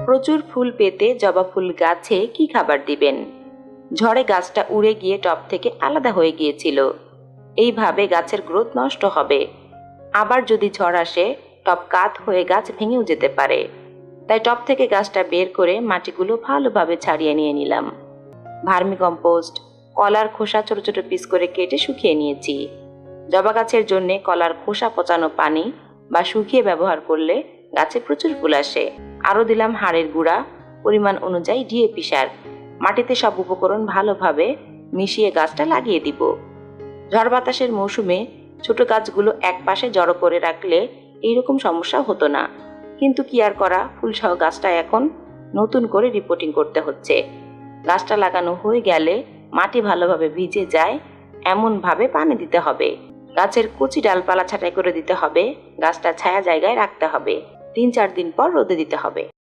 প্রচুর ফুল পেতে জবা ফুল গাছে কি খাবার দিবেন? ঝড়ে গাছটা উড়ে গিয়ে টব থেকে আলাদা হয়ে গিয়েছিল। এইভাবে গাছের গ্রোথ নষ্ট হবে। আবার যদি ঝড় আসে টব কাত হয়ে গাছ ভেঙেও যেতে পারে। তাই টব থেকে গাছটা বের করে মাটিগুলো ভালোভাবে ছাড়িয়ে নিয়ে নিলাম। ভার্মি কম্পোস্ট, কলার খোসা ছোট ছোট পিস করে কেটে শুকিয়ে নিয়েছি। জবা গাছের জন্য কলার খোসা পচানো পানি বা শুকিয়ে ব্যবহার করলে গাছে প্রচুর ফুল আসে। আরও দিলাম হাড়ের গুঁড়া, পরিমাণ অনুযায়ী ডিএপি সার। মাটিতে সব উপকরণ ভালোভাবে মিশিয়ে গাছটা লাগিয়ে দিব। ঝড় বাতাসের মৌসুমে ছোট গাছগুলো এক পাশে জড়ো করে রাখলে এইরকম সমস্যা হতো না। কিন্তু কি আর করা, ফুলসহ গাছটা এখন নতুন করে রিপোর্টিং করতে হচ্ছে। গাছটা লাগানো হয়ে গেলে মাটি ভালোভাবে ভিজে যায় এমনভাবে পানি দিতে হবে। গাছের কচি ডালপালা ছাঁটাই করে দিতে হবে। গাছটা ছায়া জায়গায় রাখতে হবে। 3-4 দিন পর রোদে দিতে হবে।